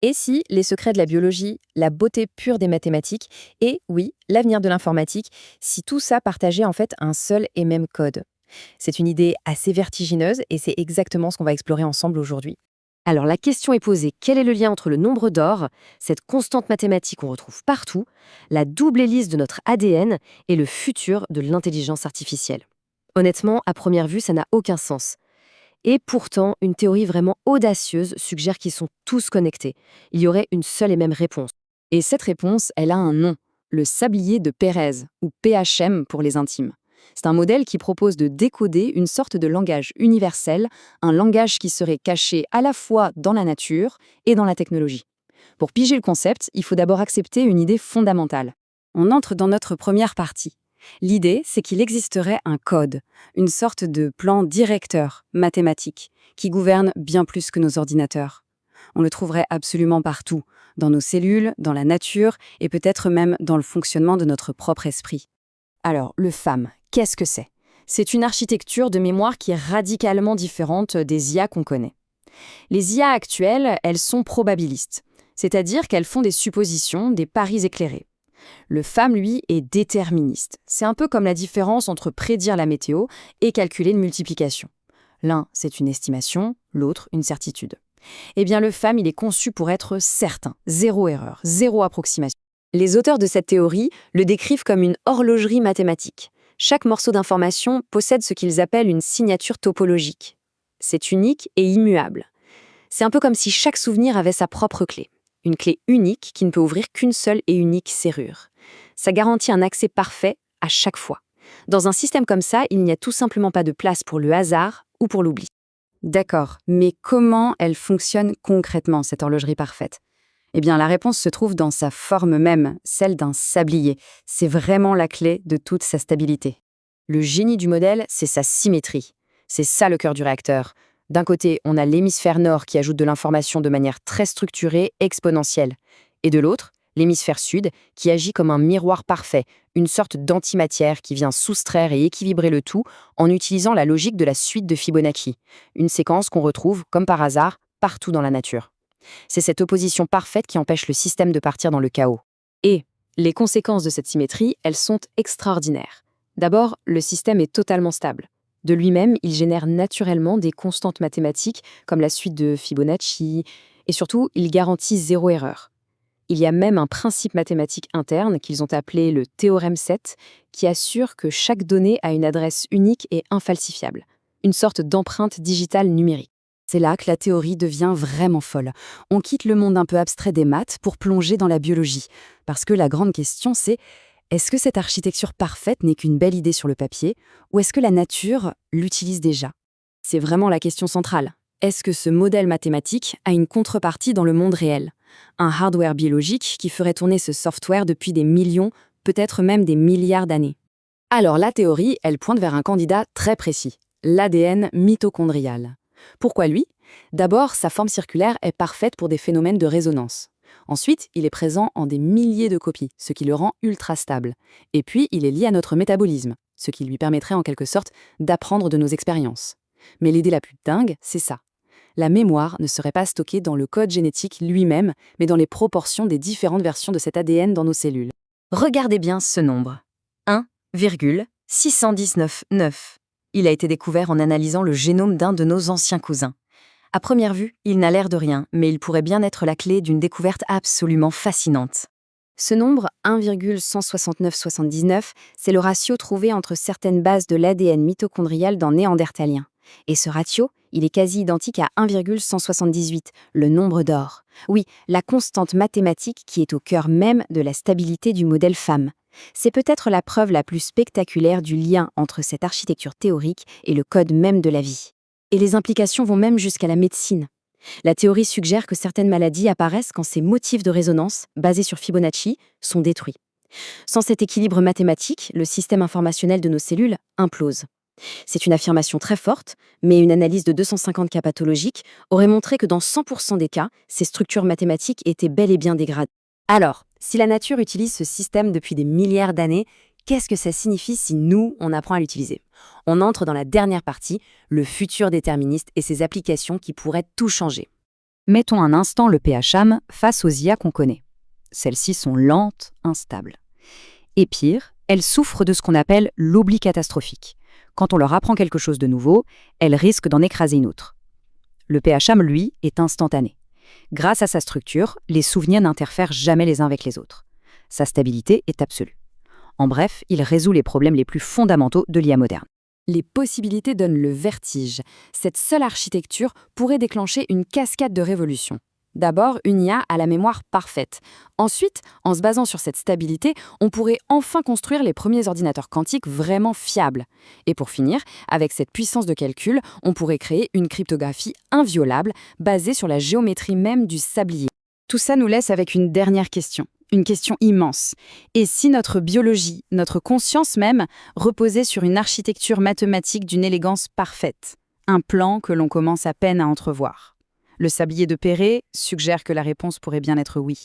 Et si les secrets de la biologie, la beauté pure des mathématiques et, oui, l'avenir de l'informatique, si tout ça partageait en fait un seul et même code? C'est une idée assez vertigineuse et c'est exactement ce qu'on va explorer ensemble aujourd'hui. Alors la question est posée, quel est le lien entre le nombre d'or, cette constante mathématique qu'on retrouve partout, la double hélice de notre ADN et le futur de l'intelligence artificielle? Honnêtement, à première vue, ça n'a aucun sens. Et pourtant, une théorie vraiment audacieuse suggère qu'ils sont tous connectés. Il y aurait une seule et même réponse. Et cette réponse, elle a un nom, le sablier de Pérez, ou PHM pour les intimes. C'est un modèle qui propose de décoder une sorte de langage universel, un langage qui serait caché à la fois dans la nature et dans la technologie. Pour piger le concept, il faut d'abord accepter une idée fondamentale. On entre dans notre première partie. L'idée, c'est qu'il existerait un code, une sorte de plan directeur mathématique, qui gouverne bien plus que nos ordinateurs. On le trouverait absolument partout, dans nos cellules, dans la nature et peut-être même dans le fonctionnement de notre propre esprit. Alors, le FAM, qu'est-ce que c'est? C'est une architecture de mémoire qui est radicalement différente des IA qu'on connaît. Les IA actuelles, elles sont probabilistes, c'est-à-dire qu'elles font des suppositions, des paris éclairés. Le FAM, lui, est déterministe. C'est un peu comme la différence entre prédire la météo et calculer une multiplication. L'un, c'est une estimation, l'autre, une certitude. Eh bien, le FAM, il est conçu pour être certain, zéro erreur, zéro approximation. Les auteurs de cette théorie le décrivent comme une horlogerie mathématique. Chaque morceau d'information possède ce qu'ils appellent une signature topologique. C'est unique et immuable. C'est un peu comme si chaque souvenir avait sa propre clé. Une clé unique qui ne peut ouvrir qu'une seule et unique serrure. Ça garantit un accès parfait à chaque fois. Dans un système comme ça, il n'y a tout simplement pas de place pour le hasard ou pour l'oubli. D'accord, mais comment elle fonctionne concrètement, cette horlogerie parfaite? Eh bien, la réponse se trouve dans sa forme même, celle d'un sablier. C'est vraiment la clé de toute sa stabilité. Le génie du modèle, c'est sa symétrie. C'est ça le cœur du réacteur. D'un côté, on a l'hémisphère nord qui ajoute de l'information de manière très structurée, exponentielle. Et de l'autre, l'hémisphère sud qui agit comme un miroir parfait, une sorte d'antimatière qui vient soustraire et équilibrer le tout en utilisant la logique de la suite de Fibonacci, une séquence qu'on retrouve, comme par hasard, partout dans la nature. C'est cette opposition parfaite qui empêche le système de partir dans le chaos. Et les conséquences de cette symétrie, elles sont extraordinaires. D'abord, le système est totalement stable. De lui-même, il génère naturellement des constantes mathématiques comme la suite de Fibonacci, et surtout, il garantit zéro erreur. Il y a même un principe mathématique interne qu'ils ont appelé le théorème 7, qui assure que chaque donnée a une adresse unique et infalsifiable, une sorte d'empreinte digitale numérique. C'est là que la théorie devient vraiment folle. On quitte le monde un peu abstrait des maths pour plonger dans la biologie. Parce que la grande question, c'est est-ce que cette architecture parfaite n'est qu'une belle idée sur le papier, ou est-ce que la nature l'utilise déjà? C'est vraiment la question centrale. Est-ce que ce modèle mathématique a une contrepartie dans le monde réel? Un hardware biologique qui ferait tourner ce software depuis des millions, peut-être même des milliards d'années. Alors la théorie, elle pointe vers un candidat très précis, l'ADN mitochondrial. Pourquoi lui? D'abord, sa forme circulaire est parfaite pour des phénomènes de résonance. Ensuite, il est présent en des milliers de copies, ce qui le rend ultra stable. Et puis, il est lié à notre métabolisme, ce qui lui permettrait en quelque sorte d'apprendre de nos expériences. Mais l'idée la plus dingue, c'est ça. La mémoire ne serait pas stockée dans le code génétique lui-même, mais dans les proportions des différentes versions de cet ADN dans nos cellules. Regardez bien ce nombre. 1,6199. Il a été découvert en analysant le génome d'un de nos anciens cousins. À première vue, il n'a l'air de rien, mais il pourrait bien être la clé d'une découverte absolument fascinante. Ce nombre, 1,16979, c'est le ratio trouvé entre certaines bases de l'ADN mitochondrial dans Néandertaliens. Et ce ratio, il est quasi identique à 1,178, le nombre d'or. Oui, la constante mathématique qui est au cœur même de la stabilité du modèle FAM. C'est peut-être la preuve la plus spectaculaire du lien entre cette architecture théorique et le code même de la vie. Et les implications vont même jusqu'à la médecine. La théorie suggère que certaines maladies apparaissent quand ces motifs de résonance, basés sur Fibonacci, sont détruits. Sans cet équilibre mathématique, le système informationnel de nos cellules implose. C'est une affirmation très forte, mais une analyse de 250 cas pathologiques aurait montré que dans 100% des cas, ces structures mathématiques étaient bel et bien dégradées. Alors, si la nature utilise ce système depuis des milliards d'années, qu'est-ce que ça signifie si nous, on apprend à l'utiliser? On entre dans la dernière partie, le futur déterministe et ses applications qui pourraient tout changer. Mettons un instant le PHAM face aux IA qu'on connaît. Celles-ci sont lentes, instables. Et pire, elles souffrent de ce qu'on appelle l'oubli catastrophique. Quand on leur apprend quelque chose de nouveau, elles risquent d'en écraser une autre. Le PHAM, lui, est instantané. Grâce à sa structure, les souvenirs n'interfèrent jamais les uns avec les autres. Sa stabilité est absolue. En bref, il résout les problèmes les plus fondamentaux de l'IA moderne. Les possibilités donnent le vertige. Cette seule architecture pourrait déclencher une cascade de révolutions. D'abord, une IA à la mémoire parfaite. Ensuite, en se basant sur cette stabilité, on pourrait enfin construire les premiers ordinateurs quantiques vraiment fiables. Et pour finir, avec cette puissance de calcul, on pourrait créer une cryptographie inviolable basée sur la géométrie même du sablier. Tout ça nous laisse avec une dernière question. Une question immense. Et si notre biologie, notre conscience même, reposait sur une architecture mathématique d'une élégance parfaite? Un plan que l'on commence à peine à entrevoir. Le sablier de Perret suggère que la réponse pourrait bien être oui.